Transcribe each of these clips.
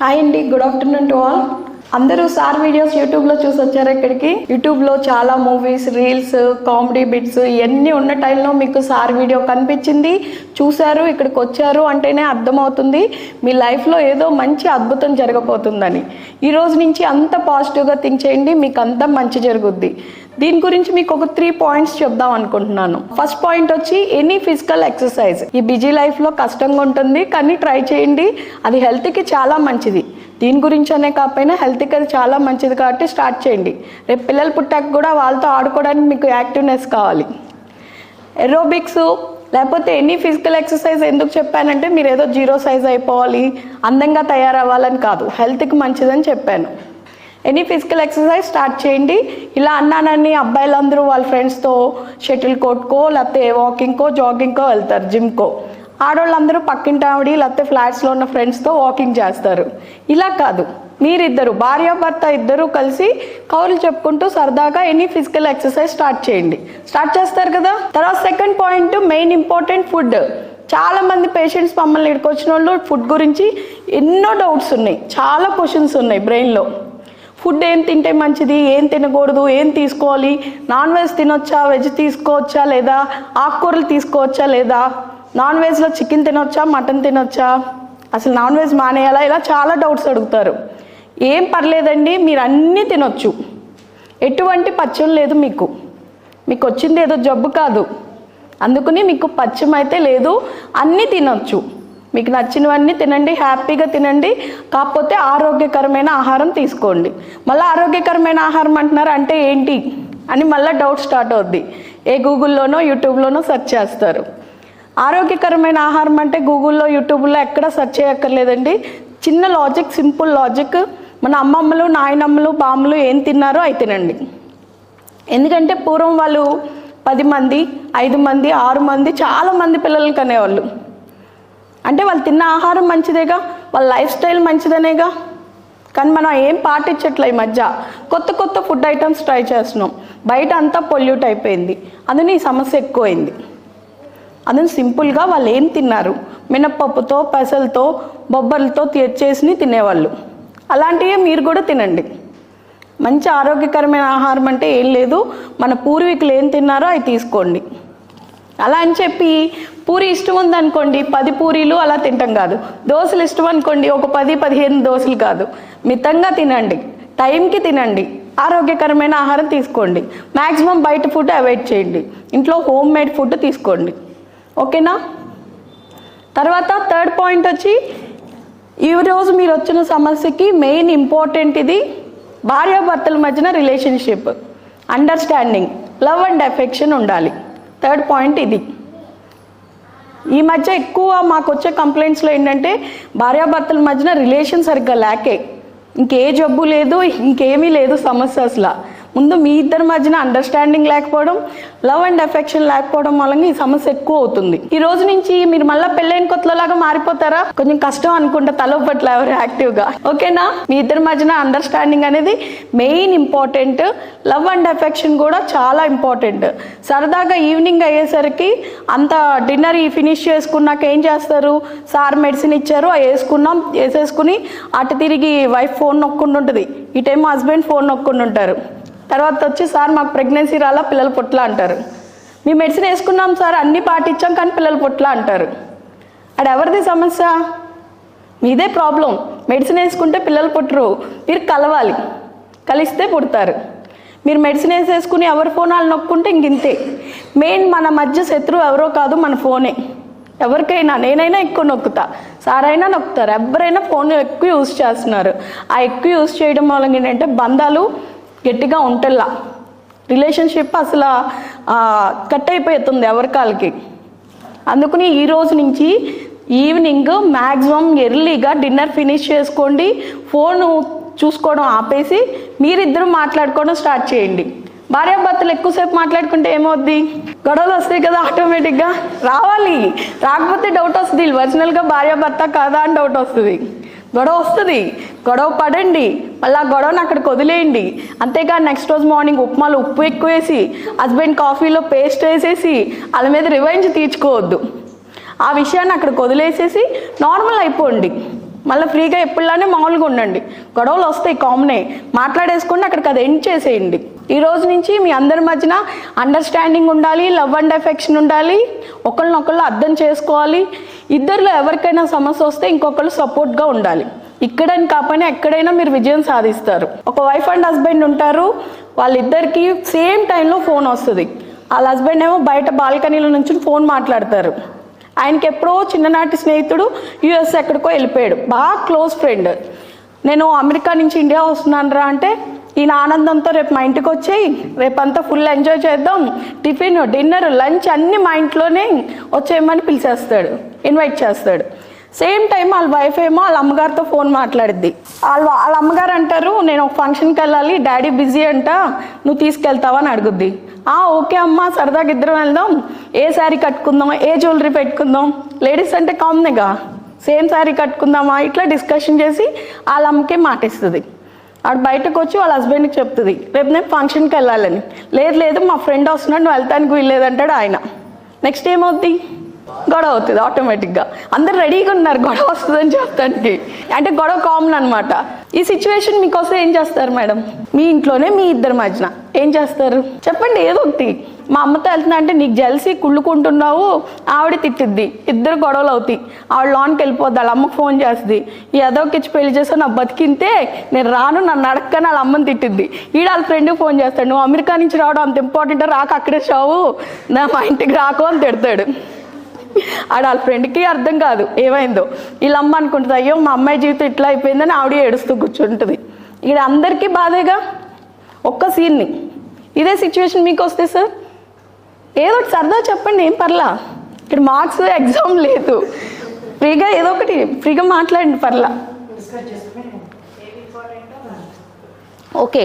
Hi అండి, good afternoon to all. అందరూ sir videos యూట్యూబ్లో చూసి వచ్చారు. ఇక్కడికి యూట్యూబ్లో చాలా మూవీస్, రీల్స్, కామెడీ బిట్స్ ఇవన్నీ ఉన్న టైంలో మీకు సార్ వీడియో కనిపించింది, చూశారు, ఇక్కడికి వచ్చారు అంటేనే అర్థమవుతుంది మీ లైఫ్లో ఏదో మంచి అద్భుతం జరగబోతుందని. ఈ రోజు నుంచి అంత పాజిటివ్గా థింక్ చేయండి, మీకు అంత మంచి జరుగుద్ది. దీని గురించి మీకు ఒక 3 పాయింట్స్ చెప్దాం అనుకుంటున్నాను. ఫస్ట్ పాయింట్ వచ్చి ఎనీ ఫిజికల్ ఎక్సర్సైజ్. ఈ బిజీ లైఫ్లో కష్టంగా ఉంటుంది, కానీ ట్రై చేయండి, అది హెల్త్కి చాలా మంచిది. దీని గురించి అనే కాకపోయినా హెల్త్కి అది చాలా మంచిది కాబట్టి స్టార్ట్ చేయండి. రేపు పిల్లలు పుట్టాక కూడా వాళ్ళతో ఆడుకోవడానికి మీకు యాక్టివ్నెస్ కావాలి. ఎరోబిక్స్ లేకపోతే ఎనీ ఫిజికల్ ఎక్సర్సైజ్ ఎందుకు చెప్పానంటే మీరు ఏదో 0 సైజ్ అయిపోవాలి, అందంగా తయారవ్వాలని కాదు, హెల్త్కి మంచిదని చెప్పాను. ఎనీ ఫిజికల్ ఎక్సర్సైజ్ స్టార్ట్ చేయండి. ఇలా అన్నానని అబ్బాయిలందరూ వాళ్ళ ఫ్రెండ్స్తో షటిల్ కోర్ట్కో లేకపోతే వాకింగ్కో జాగింగ్కో వెళ్తారు, జిమ్కో. ఆడవాళ్ళందరూ పక్కింటి ఆవిడ లేకపోతే ఫ్లాట్స్లో ఉన్న ఫ్రెండ్స్తో వాకింగ్ చేస్తారు. ఇలా కాదు, మీరిద్దరు భార్యాభర్త ఇద్దరూ కలిసి కౌరులు చెప్పుకుంటూ సరదాగా ఎనీ ఫిజికల్ ఎక్సర్సైజ్ స్టార్ట్ చేయండి. స్టార్ట్ చేస్తారు కదా. తర్వాత second point, main important food. చాలామంది పేషెంట్స్ మమ్మల్ని ఇక్కడికి వచ్చిన వాళ్ళు ఫుడ్ గురించి ఎన్నో డౌట్స్ ఉన్నాయి, చాలా క్వశ్చన్స్ ఉన్నాయి బ్రెయిన్లో. ఫుడ్ ఏం తింటే మంచిది, ఏం తినకూడదు, ఏం తీసుకోవాలి, నాన్ వెజ్ తినొచ్చా, వెజ్ తీసుకోవచ్చా లేదా, ఆకుకూరలు తీసుకోవచ్చా లేదా, నాన్ వెజ్లో చికెన్ తినొచ్చా, మటన్ తినొచ్చా, అసలు నాన్ వెజ్ మానేయాలా, ఇలా చాలా డౌట్స్ అడుగుతారు. ఏం పర్లేదండి, మీరు అన్నీ తినొచ్చు, ఎటువంటి పచ్చం లేదు. మీకు వచ్చింది ఏదో జబ్బు కాదు, అందుకని మీకు పచ్చం అయితే లేదు, అన్నీ తినొచ్చు. మీకు నచ్చినవన్నీ తినండి, హ్యాపీగా తినండి. కాకపోతే ఆరోగ్యకరమైన ఆహారం తీసుకోండి. మళ్ళీ ఆరోగ్యకరమైన ఆహారం అంటున్నారు అంటే ఏంటి అని మళ్ళీ డౌట్ స్టార్ట్ అవుద్ది. ఏ గూగుల్లోనో యూట్యూబ్లోనో సెర్చ్ చేస్తారు. ఆరోగ్యకరమైన ఆహారం అంటే గూగుల్లో యూట్యూబ్లో ఎక్కడ సెర్చ్ చేయక్కర్లేదండి. చిన్న లాజిక్, సింపుల్ లాజిక్. మన అమ్మమ్మలు, నాయనమ్మలు, బామ్మలు ఏం తిన్నారో అవి తినండి. ఎందుకంటే పూర్వం వాళ్ళు 10 మంది, 5 మంది, 6 మంది, చాలామంది పిల్లలు కనేవాళ్ళు. అంటే వాళ్ళు తిన్న ఆహారం మంచిదేగా, వాళ్ళ లైఫ్ స్టైల్ మంచిదనేగా. కానీ మనం ఏం పాటించట్లే. ఈ మధ్య కొత్త ఫుడ్ ఐటమ్స్ ట్రై చేస్తున్నాం. బయట అంతా పొల్యూట్ అయిపోయింది, అందుని ఈ సమస్య ఎక్కువైంది. అందుని సింపుల్గా వాళ్ళు ఏం తిన్నారు, మినప్పప్పుతో, పెసలతో, బొబ్బర్లతో చేసి తినేవాళ్ళు. అలాంటివే మీరు కూడా తినండి. మంచి ఆరోగ్యకరమైన ఆహారం అంటే ఏం లేదు, మన పూర్వీకులు ఏం తిన్నారో అవి తీసుకోండి. అలా అని చెప్పి పూరి ఇష్టం ఉందనుకోండి 10 పూరీలు అలా తింటాం కాదు. దోశలు ఇష్టం అనుకోండి ఒక 10-15 దోశలు కాదు. మితంగా తినండి, టైంకి తినండి, ఆరోగ్యకరమైన ఆహారం తీసుకోండి. మ్యాక్సిమం బయట ఫుడ్ అవాయిడ్ చేయండి, ఇంట్లో హోమ్ మేడ్ ఫుడ్ తీసుకోండి. ఓకేనా. తర్వాత థర్డ్ పాయింట్ వచ్చి ఈరోజు మీరు వచ్చిన సమస్యకి మెయిన్ ఇంపార్టెంట్ ఇది భార్యాభర్తల మధ్యన relationship, understanding, love and affection ఉండాలి. థర్డ్ పాయింట్ ఇది. ఈ మధ్య ఎక్కువ మాకు వచ్చే కంప్లైంట్స్లో ఏంటంటే భార్యాభర్తల మధ్యన రిలేషన్ సరిగ్గా లేకే, ఇంకే జబ్బు లేదు, ఇంకేమీ లేదు సమస్య. అసలు ముందు మీ ఇద్దరి మధ్యన అండర్స్టాండింగ్ లేకపోవడం, లవ్ అండ్ అఫెక్షన్ లేకపోవడం వల్ల ఈ సమస్య ఎక్కువ అవుతుంది. ఈ రోజు నుంచి మీరు మళ్ళీ పెళ్ళైన కొత్తలాగా మారిపోతారా? కొంచెం కష్టం అనుకుంటా, తలపట్ల ఎవరు యాక్టివ్గా. ఓకేనా. మీ ఇద్దరి మధ్యన అండర్స్టాండింగ్ అనేది main important. Love and affection కూడా చాలా ఇంపార్టెంట్. సరదాగా ఈవినింగ్ అయ్యేసరికి అంత డిన్నర్ ఫినిష్ చేసుకున్నాక ఏం చేస్తారు, సార్ మెడిసిన్ ఇచ్చారు, వేసేసుకుని అటు తిరిగి వైఫ్ ఫోన్ నొక్కుంటుంటుంది, ఈ టైం హస్బెండ్ ఫోన్ నొక్కుంటుంటారు. తర్వాత వచ్చి సార్ మాకు ప్రెగ్నెన్సీ రాలా, పిల్లలు పుట్లా అంటారు. మీ మెడిసిన్ వేసుకున్నాం సార్, అన్నీ పాటించాం, కానీ పిల్లలు పుట్లా అంటారు. అది ఎవరిది సమస్య? మీదే ప్రాబ్లం. మెడిసిన్ వేసుకుంటే పిల్లలు పుట్టరు, మీరు కలవాలి, కలిస్తే పుడతారు. మీరు మెడిసిన్ వేసేసుకుని ఎవరి ఫోన్ వాళ్ళు నొక్కుంటే ఇంతే. మెయిన్ మన మధ్య శత్రువు ఎవరో కాదు, మన ఫోనే. ఎవరికైనా, నేనైనా ఎక్కువ నొక్కుతా, సార్ అయినా నొక్కుతారు, ఎవరైనా ఫోన్ ఎక్కువ యూజ్ చేస్తున్నారు. ఆ ఎక్కువ యూజ్ చేయడం వల్ల ఏంటంటే బంధాలు గట్టిగా ఉంటల్లా, రిలేషన్షిప్ అసలు కట్ అయిపోతుంది ఎవరికాలకి. అందుకని ఈ రోజు నుంచి ఈవినింగ్ మ్యాక్సిమం ఎర్లీగా డిన్నర్ ఫినిష్ చేసుకోండి, ఫోను చూసుకోవడం ఆపేసి మీరిద్దరూ మాట్లాడుకోవడం స్టార్ట్ చేయండి. భార్యాభర్తలు ఎక్కువసేపు మాట్లాడుకుంటే ఏమవుద్ది, గొడవలు వస్తాయి కదా ఆటోమేటిక్గా. రావాలి, రాకపోతే డౌట్ వస్తుంది, ఒరిజినల్గా భార్యాభర్త కాదా అని డౌట్ వస్తుంది. గొడవ వస్తుంది, గొడవ పడండి, మళ్ళీ ఆ గొడవను అక్కడికి వదిలేయండి. అంతేకాదు నెక్స్ట్ రోజు మార్నింగ్ ఉప్మాలో ఉప్పు ఎక్కువ వేసి, హస్బెండ్ కాఫీలో పేస్ట్ వేసేసి వాళ్ళ మీద రివెంజ్ తీర్చుకోవద్దు. ఆ విషయాన్ని అక్కడికి వదిలేసేసి నార్మల్ అయిపోండి. మళ్ళీ ఫ్రీగా ఎప్పుడులానే మామూలుగా ఉండండి. గొడవలు వస్తాయి, కామనే, మాట్లాడేసుకోండి, అక్కడికి అది ఎండ్ చేసేయండి. ఈ రోజు నుంచి మీ అందరి మధ్యన అండర్స్టాండింగ్ ఉండాలి, లవ్ అండ్ ఎఫెక్షన్ ఉండాలి, ఒకళ్ళనొకళ్ళు అర్థం చేసుకోవాలి. ఇద్దరిలో ఎవరికైనా సమస్య వస్తే ఇంకొకళ్ళు సపోర్ట్గా ఉండాలి. ఇక్కడని కాకపోయినా ఎక్కడైనా మీరు విజయం సాధిస్తారు. ఒక వైఫ్ అండ్ హస్బెండ్ ఉంటారు, వాళ్ళిద్దరికి సేమ్ టైంలో ఫోన్ వస్తుంది. వాళ్ళ హస్బెండ్ ఏమో బయట బాల్కనీలో నుంచి ఫోన్ మాట్లాడతారు. ఆయనకి ఎప్పుడో చిన్ననాటి స్నేహితుడు యుఎస్ ఎక్కడికో వెళ్ళిపోయాడు, బాగా క్లోజ్ ఫ్రెండ్. నేను అమెరికా నుంచి ఇండియా వస్తున్నాను రా అంటే, ఈయన ఆనందంతో రేపు మా ఇంటికి వచ్చేయి, రేపంతా ఫుల్ ఎంజాయ్ చేద్దాం, టిఫిన్ డిన్నర్ లంచ్ అన్నీ మా ఇంట్లోనే వచ్చేయమని పిలిచేస్తాడు, ఇన్వైట్ చేస్తాడు. సేమ్ టైం వాళ్ళ వైఫ్ ఏమో వాళ్ళ అమ్మగారితో ఫోన్ మాట్లాడిద్ది. వాళ్ళ అమ్మగారు అంటారు, నేను ఒక ఫంక్షన్కి వెళ్ళాలి, డాడీ బిజీ అంట, నువ్వు తీసుకెళ్తావా అని అడుగుద్ది. ఓకే అమ్మ, సరదాగా ఇద్దరం వెళ్దాం, ఏ శారీ కట్టుకుందాం, ఏ జ్యువెలరీ పెట్టుకుందాం, లేడీస్ అంటే కామన్గా సేమ్ శారీ కట్టుకుందామా, ఇట్లా డిస్కషన్ చేసి వాళ్ళ అమ్మకే మాటిస్తుంది. ఆడు బయటకు వచ్చి వాళ్ళ హస్బెండ్కి చెప్తుంది, రేపు నేను ఫంక్షన్కి వెళ్ళాలని. లేదు మా ఫ్రెండ్ వస్తున్నాడు, నువ్వు వెళ్తానికి వీల్లేదంటాడు ఆయన. నెక్స్ట్ ఏమవుద్ది, గొడవ అవుతుంది ఆటోమేటిక్గా. అందరు రెడీగా ఉన్నారు గొడవ వస్తుందని చెప్తానికి, అంటే గొడవ కామన్ అనమాట. ఈ సిచ్యువేషన్ మీకు వస్తే ఏం చేస్తారు మేడం? మీ ఇంట్లోనే మీ ఇద్దరి మధ్యన ఏం చేస్తారు చెప్పండి? ఏదో ఒకటి. మా అమ్మతో వెళ్తున్నా అంటే నీకు జెల్సీ, కుళ్ళుకుంటున్నావు, ఆవిడ తిట్టిద్ది, ఇద్దరు గొడవలు అవుతాయి. ఆవిడ లోన్కి వెళ్ళిపోద్ది, వాళ్ళ అమ్మకి ఫోన్ చేస్తుంది, ఈ అదోకి ఇచ్చి పెళ్లి చేస్తావు, నా బతికింతే, నేను రాను, నన్ను అడక్కని వాళ్ళ అమ్మని తిట్టిద్ది. ఈడ వాళ్ళ ఫ్రెండ్కి ఫోన్ చేస్తాడు, నువ్వు అమెరికా నుంచి రావడం అంత ఇంపార్టెంట్, రాక అక్కడే చావు, మా ఇంటికి రాకు అని తిడతాడు. ఆడ వాళ్ళ ఫ్రెండ్కి అర్థం కాదు ఏమైందో. వీళ్ళమ్మ అనుకుంటుంది, అయ్యో మా అమ్మాయి జీవితం ఇట్లా అయిపోయిందని ఆవిడ ఏడుస్తూ కూర్చుంటుంది. ఇక్కడ అందరికీ బాధేగా ఒక్క సీన్ని. ఇదే సిచ్యువేషన్ మీకు వస్తే సార్ ఏదో ఒకటి సరదా చెప్పండి, ఏం పర్లా. ఇక్కడ మార్క్స్ ఎగ్జామ్ లేదు, ఫ్రీగా ఏదో ఒకటి ఫ్రీగా మాట్లాడండి, పర్లా. ఓకే,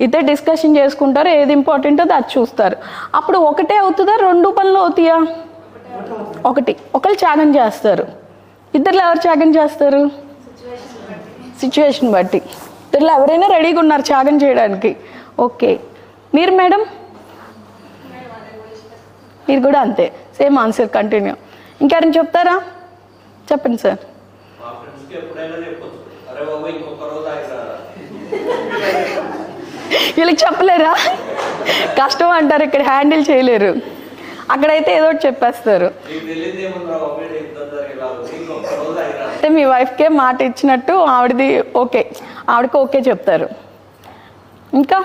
ఇద్దరు డిస్కషన్ చేసుకుంటారు, ఏది ఇంపార్టెంటో అది చూస్తారు. అప్పుడు ఒకటే అవుతుందా, రెండు పనులు అవుతాయా? ఒకళ్ళు త్యాగం చేస్తారు. ఇద్దరులో ఎవరు త్యాగం చేస్తారు? సిచ్యువేషన్ బట్టి. ఇద్దరులో ఎవరైనా రెడీగా ఉన్నారు త్యాగం చేయడానికి. ఓకే, మీరు మేడం? మీరు కూడా అంతే, సేమ్ ఆన్సర్, కంటిన్యూ. ఇంకెవరైనా చెప్తారా? చెప్పండి సార్. వీళ్ళకి చెప్పలేరా? కష్టం అంటారు, ఇక్కడ హ్యాండిల్ చేయలేరు. అక్కడైతే ఏదో ఒకటి చెప్పేస్తారు. అంటే మీ వైఫ్కే మాట ఇచ్చినట్టు ఆవిడది ఓకే, ఆవిడకి ఓకే చెప్తారు. ఇంకా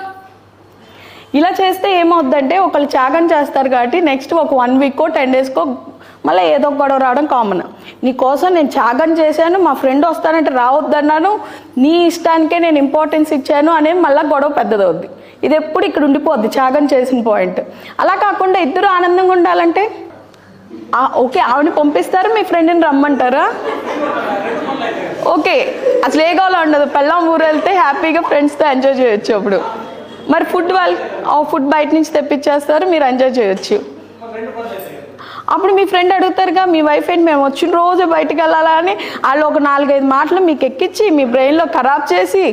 ఇలా చేస్తే ఏమవుద్దంటే, ఒకళ్ళు త్యాగం చేస్తారు కాబట్టి నెక్స్ట్ ఒక 1 వీకో 10 డేస్కో మళ్ళీ ఏదో ఒక గొడవ రావడం కామన్. నీకోసం నేను త్యాగం చేశాను, మా ఫ్రెండ్ వస్తానంటే రావద్దన్నాను, నీ ఇష్టానికే నేను ఇంపార్టెన్స్ ఇచ్చాను అనే మళ్ళీ గొడవ పెద్దదవుద్ది. ఇది ఎప్పుడు ఇక్కడ ఉండిపోద్ది, త్యాగం చేసిన పాయింట్. అలా కాకుండా ఇద్దరు ఆనందంగా ఉండాలంటే ఓకే, ఆవిడని పంపిస్తారు, మీ ఫ్రెండ్ని రమ్మంటారా? ఓకే, అసలు ఏ గోల ఉండదు, పెళ్ళాం ఊరు వెళ్తే హ్యాపీగా ఫ్రెండ్స్తో ఎంజాయ్ చేయొచ్చు. అప్పుడు మరి ఫుడ్ బయట నుంచి తెప్పించేస్తారు, మీరు ఎంజాయ్ చేయొచ్చు. అప్పుడు మీ ఫ్రెండ్ అడుగుతారుగా, మీ వైఫ్ ఏంటి మేము వచ్చిన రోజు బయటకు వెళ్ళాలా అని, వాళ్ళు ఒక 4-5 మాటలు మీకు ఎక్కించి మీ బ్రెయిన్లో ఖరాబ్ చేసి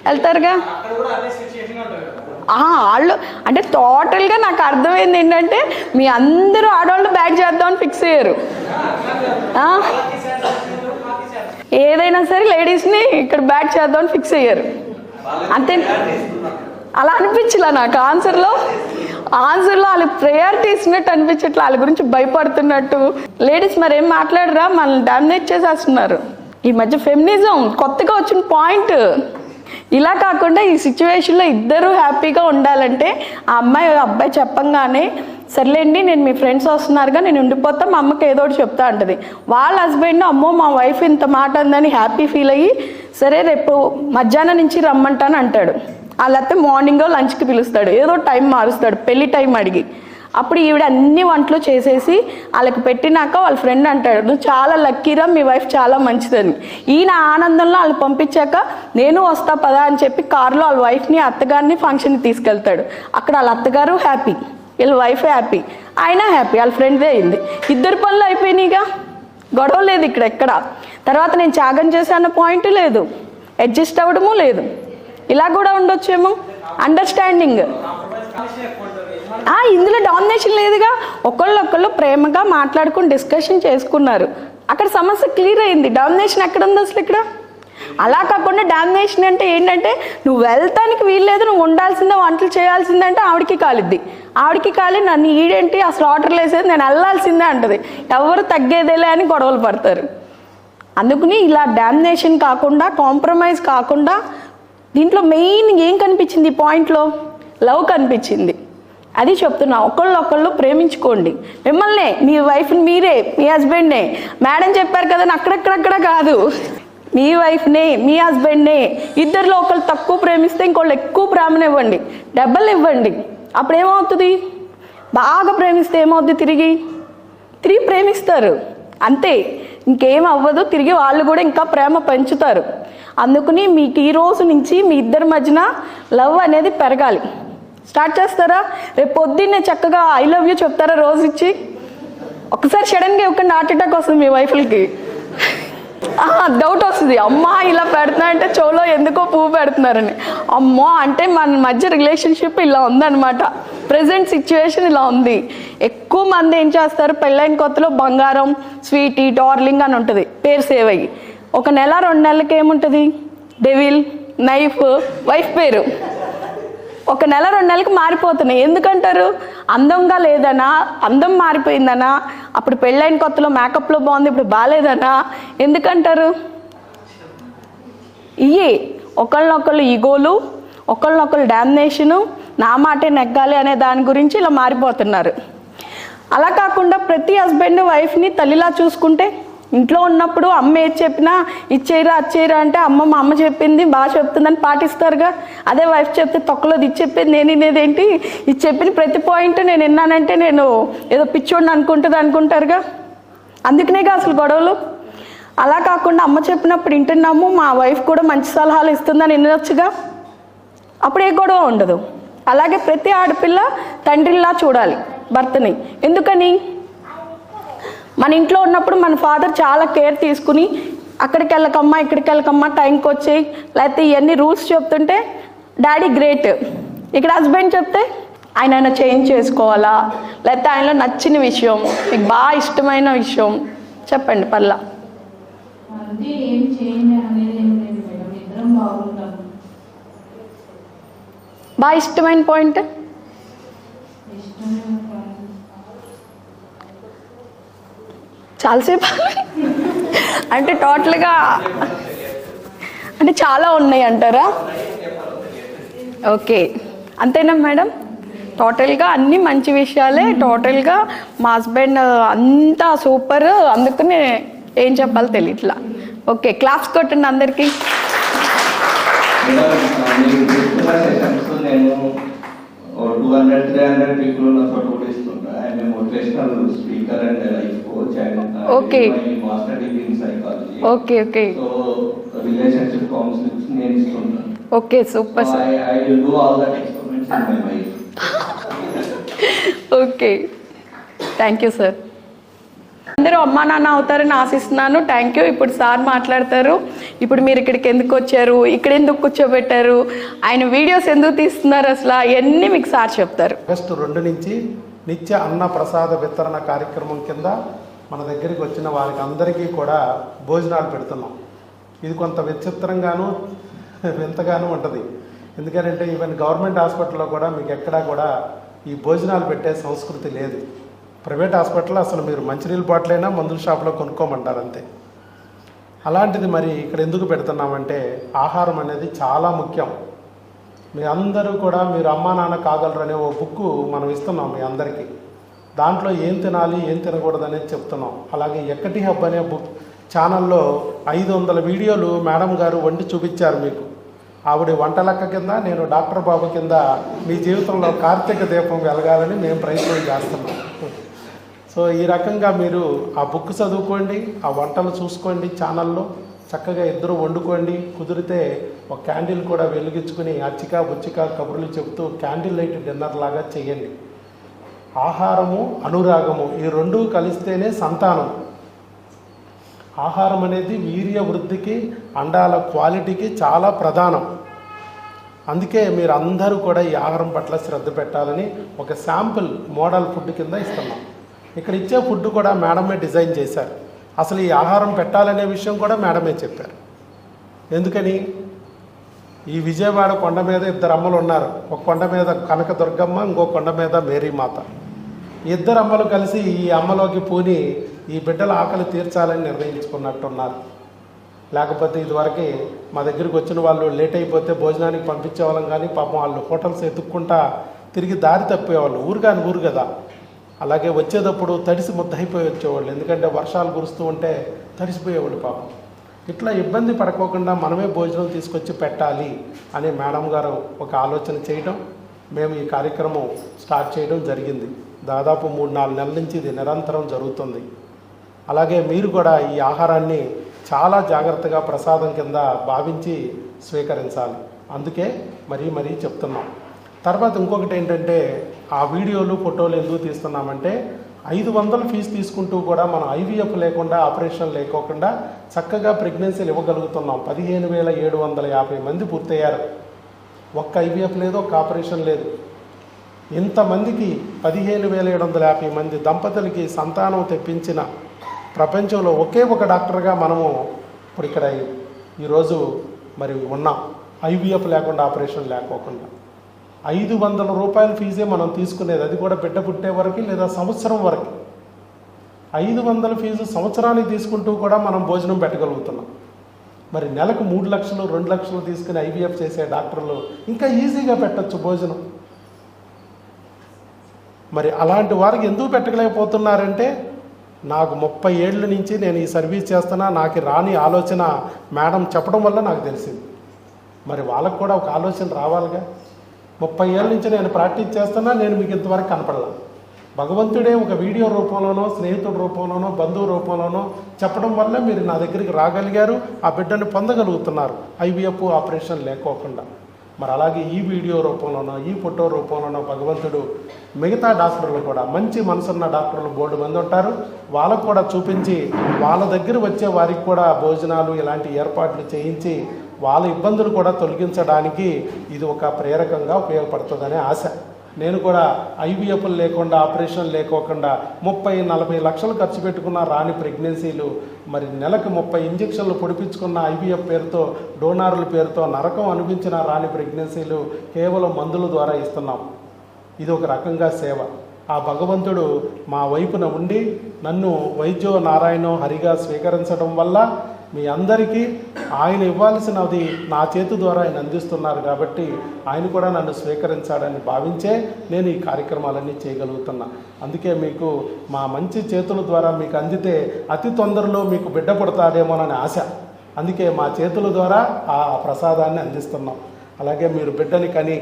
వెళ్తారుగా. వాళ్ళు అంటే టోటల్గా నాకు అర్థమైంది ఏంటంటే, మీ అందరూ ఆడవాళ్ళు బ్యాక్ చేద్దామని ఫిక్స్ అయ్యారు. ఏదైనా సరే లేడీస్ని ఇక్కడ బ్యాక్ చేద్దామని ఫిక్స్ అయ్యారు అంతే. అలా అనిపించలే నాకు ఆన్సర్లో వాళ్ళు ప్రయారిటీ ఇచ్చినట్టు అనిపించట్లే, వాళ్ళ గురించి భయపడుతున్నట్టు. లేడీస్ మరేం మాట్లాడరా, మనల్ని డామినేట్ చేసేస్తున్నారు. ఈ మధ్య ఫెమినిజం కొత్తగా వచ్చిన పాయింట్. ఇలా కాకుండా ఈ సిచ్యువేషన్లో ఇద్దరు హ్యాపీగా ఉండాలంటే, ఆ అబ్బాయి చెప్పంగానే సర్లేండి నేను మీ ఫ్రెండ్స్ వస్తున్నారుగా నేను ఉండిపోతా, మా అమ్మకి ఏదో ఒకటి చెప్తా అంటది. వాళ్ళ హస్బెండ్ అమ్మో మా వైఫ్ ఇంత మాట అందని హ్యాపీ ఫీల్ అయ్యి సరే రేపు మధ్యాహ్నం నుంచి రమ్మంటాను అంటాడు. వాళ్ళైతే మార్నింగ్ లంచ్కి పిలుస్తాడు, ఏదో టైం మారుస్తాడు, పెళ్లి టైం అడిగి. అప్పుడు ఈవిడ అన్ని వంటలు చేసేసి వాళ్ళకి పెట్టినాక వాళ్ళ ఫ్రెండ్ అంటాడు, నువ్వు చాలా లక్కీరా, మీ వైఫ్ చాలా మంచిదని. ఈయన ఆనందంలో వాళ్ళు పంపించాక నేను వస్తా పదా అని చెప్పి కారులో వాళ్ళ వైఫ్ని అత్తగారిని ఫంక్షన్కి తీసుకెళ్తాడు. అక్కడ వాళ్ళ అత్తగారు హ్యాపీ, వీళ్ళ వైఫ్ హ్యాపీ, ఆయన హ్యాపీ, వాళ్ళ ఫ్రెండ్దే అయింది. ఇద్దరు పనులు అయిపోయినాయిగా, గొడవ లేదు ఇక్కడ ఎక్కడ. తర్వాత నేను త్యాగం చేశాన్న పాయింట్ లేదు, అడ్జస్ట్ అవ్వడము లేదు. ఇలా కూడా ఉండొచ్చేమో, అండర్స్టాండింగ్. ఇందులో డామినేషన్ లేదుగా, ఒకళ్ళు ప్రేమగా మాట్లాడుకుని డిస్కషన్ చేసుకున్నారు, అక్కడ సమస్య క్లియర్ అయింది. డామినేషన్ ఎక్కడ ఉంది అసలు? ఇక్కడ అలా కాకుండా డామినేషన్ అంటే ఏంటంటే నువ్వు వెళ్తానికి వీల్లేదు, నువ్వు ఉండాల్సిందే, వంటలు చేయాల్సిందే అంటే ఆవిడకి కాలిద్ది. ఆవిడకి కాలి నన్ను ఈడేంటి అసలు ఆర్డర్లు వేసేది, నేను వెళ్ళాల్సిందే అంటది. ఎవరు తగ్గేదేలే అని గొడవలు పడతారు. అందుకని ఇలా డామినేషన్ కాకుండా, కాంప్రమైజ్ కాకుండా, దీంట్లో మెయిన్ ఏం కనిపించింది ఈ పాయింట్లో? లవ్ కనిపించింది. అది చెప్తున్నా, ఒకళ్ళు ప్రేమించుకోండి. మిమ్మల్నే, మీ వైఫ్ని మీరే, మీ హస్బెండ్నే. మేడం చెప్పారు కదా అక్కడక్కడక్కడ కాదు, మీ వైఫ్నే, మీ హస్బెండ్నే. ఇద్దరిలో ఒకళ్ళు తక్కువ ప్రేమిస్తే ఇంకోళ్ళు ఎక్కువ ప్రేమనివ్వండి, డబ్బులు ఇవ్వండి. అప్పుడు ఏమవుతుంది? బాగా ప్రేమిస్తే ఏమవుద్ది? తిరిగి ప్రేమిస్తారు, అంతే, ఇంకేం అవ్వదు. తిరిగి వాళ్ళు కూడా ఇంకా ప్రేమ పెంచుతారు. అందుకని మీకు ఈ రోజు నుంచి మీ ఇద్దరి మధ్యన లవ్ అనేది పెరగాలి. స్టార్ట్ చేస్తారా? రేపు పొద్దున్నే చక్కగా ఐ లవ్ యూ చెప్తారా రోజు ఇచ్చి? ఒకసారి సడన్గా ఇవ్వకుండా హార్ట్ అటాక్ వస్తుంది మీ వైఫ్లకి. డౌట్ వస్తుంది, అమ్మా ఇలా పెడుతున్నా అంటే చెవులో ఎందుకో పువ్వు పెడుతున్నారని. అమ్మో అంటే మన మధ్య రిలేషన్షిప్ ఇలా ఉందన్నమాట. ప్రజెంట్ సిచ్యువేషన్ ఇలా ఉంది. ఎక్కువ మంది ఏం చేస్తారు, పెళ్ళైన కొత్తలో బంగారం, స్వీటీ, డార్లింగ్ అని ఉంటుంది పేరు సేవ్ అయ్యి. 1 నెల 2 నెలలకి ఏముంటుంది? డెవిల్, నైఫ్, వైఫ్ పేరు. 1 నెల 2 నెలలకు మారిపోతున్నాయి. ఎందుకంటారు? అందంగా లేదనా, అందం మారిపోయిందనా, అప్పుడు పెళ్ళైన కొత్తలో మేకప్లో బాగుంది, ఇప్పుడు బాగాలేదనా, ఎందుకంటారు? ఇవి ఒకళ్ళనొకళ్ళు ఈగోలు, ఒకళ్ళనొకళ్ళు డామినేషను, నా మాటే నెగ్గాలి అనే దాని గురించి ఇలా మారిపోతున్నారు. అలా కాకుండా ప్రతి హస్బెండ్ వైఫ్ని తల్లిలా చూసుకుంటే, ఇంట్లో ఉన్నప్పుడు అమ్మ ఏది చెప్పినా ఇచ్చేయరా అచ్చేయరా అంటే మా అమ్మ చెప్పింది బాగా చెప్తుందని పాటిస్తారుగా. అదే వైఫ్ చెప్తే తొక్కలోది ఇది చెప్పేది నేను వినేదేంటి, ఇది చెప్పిన ప్రతి పాయింట్ నేను విన్నానంటే నేను ఏదో పిచ్చోడిని అనుకుంటారుగా. అందుకనేగా అసలు గొడవలు. అలా కాకుండా అమ్మ చెప్పినప్పుడు వింటున్నాము, మా వైఫ్ కూడా మంచి సలహాలు ఇస్తుందని వినొచ్చుగా, అప్పుడు ఏ గొడవ ఉండదు. అలాగే ప్రతి ఆడపిల్ల తండ్రిలా చూడాలి భర్తని. ఎందుకని? మన ఇంట్లో ఉన్నప్పుడు మన ఫాదర్ చాలా కేర్ తీసుకుని అక్కడికి వెళ్ళకమ్మా, ఇక్కడికి వెళ్ళకమ్మా, టైంకి వచ్చేయి, లేకపోతే ఇవన్నీ రూల్స్ చెప్తుంటే డాడీ గ్రేట్. ఇక్కడ హస్బెండ్ చెప్తే ఆయన చేంజ్ చేసుకోవాలా, లేకపోతే ఆయనలో నచ్చిన విషయం, మీకు బాగా ఇష్టమైన విషయం చెప్పండి. పర్లా బాగా ఇష్టమైన పాయింట్ చాలాసేపు అంటే టోటల్గా అంటే చాలా ఉన్నాయి అంటారా? ఓకే, అంతేనా మేడం? టోటల్గా అన్నీ మంచి విషయాలే. టోటల్గా మా హస్బెండ్ అంతా సూపర్, అందుకని ఏం చెప్పాలో తెలియట్లా. ఓకే, క్లాప్స్ కొట్టండి అందరికీ. నేను 200-300 people నాతో కూడిస్తుంటా. I'm a motivational speaker and life coach and okay master degree in psychology. Okay okay so relationship counsellings నేను ఇస్తుంటాను. Okay, super sir. I will do all that experiments in my life. Okay, thank you sir. అందరూ అమ్మా నాన్న అవుతారని ఆశిస్తున్నాను. Thank you. ఇప్పుడు sir మాట్లాడతారు. ఇప్పుడు మీరు ఇక్కడికి ఎందుకు వచ్చారు, ఇక్కడ ఎందుకు కూర్చోబెట్టారు, ఆయన వీడియోస్ ఎందుకు తీస్తున్నారు, అసలు అవన్నీ మీకు సార్ చెప్తారు. ఆగస్టు 2 నుంచి నిత్య అన్న ప్రసాద వితరణ కార్యక్రమం కింద మన దగ్గరికి వచ్చిన వారికి అందరికీ కూడా భోజనాలు పెడుతున్నాం. ఇది కొంత విచిత్రంగాను వింతగాను ఉంటుంది. ఎందుకంటే ఈవెన్ గవర్నమెంట్ హాస్పిటల్లో కూడా మీకు ఎక్కడా కూడా ఈ భోజనాలు పెట్టే సంస్కృతి లేదు. ప్రైవేట్ హాస్పిటల్లో అసలు మీరు మంచినీళ్ళ బాటిలైనా మందుల షాప్లో కొనుక్కోమంటారు అంతే. అలాంటిది మరి ఇక్కడ ఎందుకు పెడుతున్నామంటే ఆహారం అనేది చాలా ముఖ్యం. మీ అందరూ కూడా మీరు అమ్మా నాన్న కాగలరు అనే ఓ బుక్ మనం ఇస్తున్నాం మీ అందరికీ. దాంట్లో ఏం తినాలి ఏం తినకూడదు అనేది చెప్తున్నాం. అలాగే ఎక్కటి హబ్ అనే బుక్ ఛానల్లో 500 వీడియోలు మేడం గారు వండి చూపించారు మీకు. ఆవిడ వంట లెక్క కింద, నేను డాక్టర్ బాబు కింద మీ జీవితంలో కార్తీక దీపం వెలగాలని మేము ప్రయత్నం చేస్తున్నాం. సో ఈ రకంగా మీరు ఆ బుక్ చదువుకోండి, ఆ వంటలు చూసుకోండి ఛానల్లో, చక్కగా ఇద్దరు వండుకోండి. కుదిరితే ఒక క్యాండిల్ కూడా వెలిగించుకుని అచ్చిక బుచ్చిక కబుర్లు చెప్తూ క్యాండిల్ లైట్ డిన్నర్ లాగా చేయండి. ఆహారము అనురాగము ఈ రెండూ కలిస్తేనే సంతానం. ఆహారం అనేది వీర్య వృద్ధికి, అండాల క్వాలిటీకి చాలా ప్రధానం. అందుకే మీరు అందరూ కూడా ఈ ఆహారం పట్ల శ్రద్ధ పెట్టాలని ఒక శాంపిల్ మోడల్ ఫుడ్ కింద ఇస్తున్నాం. ఇక్కడ ఇచ్చే ఫుడ్ కూడా మేడమే డిజైన్ చేశారు. అసలు ఈ ఆహారం పెట్టాలనే విషయం కూడా మేడమే చెప్పారు. ఎందుకని? ఈ విజయవాడ కొండ మీద 2 అమ్మలు ఉన్నారు. ఒక కొండ మీద కనకదుర్గమ్మ, ఇంకో కొండ మీద మేరీమాత. 2 అమ్మలు కలిసి ఈ అమ్మలోకి పూని ఈ బిడ్డల ఆకలి తీర్చాలని నిర్ణయించుకున్నట్టున్నారు. లేకపోతే ఇదివరకు మా దగ్గరికి వచ్చిన వాళ్ళు లేట్ అయిపోతే భోజనానికి పంపించేవాళ్ళం, కానీ పాపం వాళ్ళు హోటల్స్ ఎత్తుక్కుంటా తిరిగి దారి తప్పేవాళ్ళు. ఊరు కాని ఊరు కదా. అలాగే వచ్చేటప్పుడు తడిసి ముద్దయిపోయి వచ్చేవాళ్ళు, ఎందుకంటే వర్షాలు కురుస్తూ ఉంటే తడిసిపోయేవాళ్ళు పాపం. ఇట్లా ఇబ్బంది పడుకోకుండా మనమే భోజనం తీసుకొచ్చి పెట్టాలి అని మేడం గారు ఒక ఆలోచన చేయడం, మేము ఈ కార్యక్రమం స్టార్ట్ చేయడం జరిగింది. దాదాపు 3-4 నెలల నుంచి ఇది నిరంతరం జరుగుతుంది. అలాగే మీరు కూడా ఈ ఆహారాన్ని చాలా జాగ్రత్తగా ప్రసాదం కింద భావించి స్వీకరించాలి. అందుకే మరీ చెప్తున్నాం. తర్వాత ఇంకొకటి ఏంటంటే, ఆ వీడియోలు ఫోటోలు ఎందుకు తీస్తున్నామంటే, 500 ఫీజు తీసుకుంటూ కూడా మనం ఐవీఎఫ్ లేకుండా, ఆపరేషన్ లేకోకుండా చక్కగా ప్రెగ్నెన్సీలు ఇవ్వగలుగుతున్నాం. 15,750 మంది పూర్తయ్యారు. ఒక్క ఐవీఎఫ్ లేదు, ఒక్క ఆపరేషన్ లేదు. ఇంతమందికి 15,750 మంది దంపతులకి సంతానం తెప్పించిన ప్రపంచంలో ఒకే ఒక డాక్టర్గా మనము ఇప్పుడు ఇక్కడ ఈరోజు మరి ఉన్నాం. ఐవీఎఫ్ లేకుండా, ఆపరేషన్ లేకోకుండా 500 రూపాయల ఫీజే మనం తీసుకునేది, అది కూడా బిడ్డ పుట్టే వరకు లేదా సంవత్సరం వరకు. 500 ఫీజు సంవత్సరానికి తీసుకుంటూ కూడా మనం భోజనం పెట్టగలుగుతున్నాం. మరి నెలకు 3 లక్షలు 2 లక్షలు తీసుకుని ఐవీఎఫ్ చేసే డాక్టర్లు ఇంకా ఈజీగా పెట్టచ్చు భోజనం. మరి అలాంటి వారికి ఎందుకు పెట్టలేకపోతున్నారంటే, నాకు 30 ఏళ్ళ నుంచి నేను ఈ సర్వీస్ చేస్తున్నా, నాకు రాని ఆలోచన మేడం చెప్పడం వల్ల నాకు తెలిసింది. మరి వాళ్ళకు కూడా ఒక ఆలోచన రావాలిగా. 30 ఏళ్ళ నుంచి నేను ప్రాక్టీస్ చేస్తున్నా, నేను మీకు ఇంతవరకు కనపడలా. భగవంతుడే ఒక వీడియో రూపంలోనో, స్నేహితుడి రూపంలోనో, బంధువు రూపంలోనో చెప్పడం వల్ల మీరు నా దగ్గరికి రాగలిగారు, ఆ బిడ్డను పొందగలుగుతున్నారు ఐవీఎఫ్ ఆపరేషన్ లేకోకుండా. మరి అలాగే ఈ వీడియో రూపంలోనో, ఈ ఫోటో రూపంలోనో భగవంతుడు మిగతా డాక్టర్లు కూడా, మంచి మనసున్న డాక్టర్లు బోర్డు మంది ఉంటారు, వాళ్ళకు కూడా చూపించి వాళ్ళ దగ్గర వచ్చే వారికి కూడా భోజనాలు ఇలాంటి ఏర్పాట్లు చేయించి వాళ్ళ ఇబ్బందులు కూడా తొలగించడానికి ఇది ఒక ప్రేరకంగా ఉపయోగపడుతుందనే ఆశ. నేను కూడా ఐవీఎఫ్లు లేకుండా, ఆపరేషన్ లేకోకుండా 30-40 లక్షలు ఖర్చు పెట్టుకున్న రాని ప్రెగ్నెన్సీలు, మరి నెలకు 30 ఇంజక్షన్లు పొడిపించుకున్న ఐవీఎఫ్ పేరుతో, డోనార్ల పేరుతో నరకం అనిపించిన రాని ప్రెగ్నెన్సీలు కేవలం మందుల ద్వారా ఇస్తున్నాం. ఇది ఒక రకంగా సేవ. ఆ భగవంతుడు మా వైపున ఉండి నన్ను వైద్యో నారాయణో హరిగా స్వీకరించడం వల్ల మీ అందరికీ ఆయన ఇవ్వాల్సినది నా చేతి ద్వారా ఆయన అందిస్తున్నారు. కాబట్టి ఆయన కూడా నన్ను స్వీకరించాడని భావించే నేను ఈ కార్యక్రమాలన్నీ చేయగలుగుతున్నా. అందుకే మీకు మా మంచి చేతుల ద్వారా మీకు అందితే అతి తొందరలో మీకు బిడ్డ పుడతాడేమోనని ఆశ. అందుకే మా చేతుల ద్వారా ఆ ప్రసాదాన్ని అందిస్తున్నాం. అలాగే మీరు బిడ్డని కని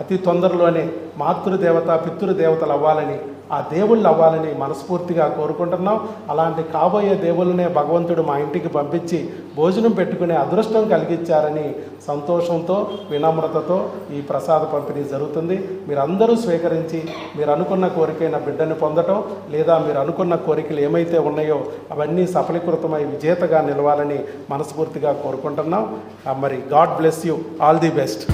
అతి తొందరలోనే మాతృదేవత పితృదేవతలు అవ్వాలని, ఆ దేవుళ్ళు అవ్వాలని మనస్ఫూర్తిగా కోరుకుంటున్నాం. అలాంటి కాబోయే దేవుళ్ళనే భగవంతుడు మా ఇంటికి పంపించి భోజనం పెట్టుకునే అదృష్టం కలిగించారని సంతోషంతో, వినమ్రతతో ఈ ప్రసాద పంపిణీ జరుగుతుంది. మీరందరూ స్వీకరించి మీరు అనుకున్న కోరికైన బిడ్డని పొందటం, లేదా మీరు అనుకున్న కోరికలు ఏమైతే ఉన్నాయో అవన్నీ సఫలీకృతమై విజేతగా నిలవాలని మనస్ఫూర్తిగా కోరుకుంటున్నాం. మరి God bless you, all the best.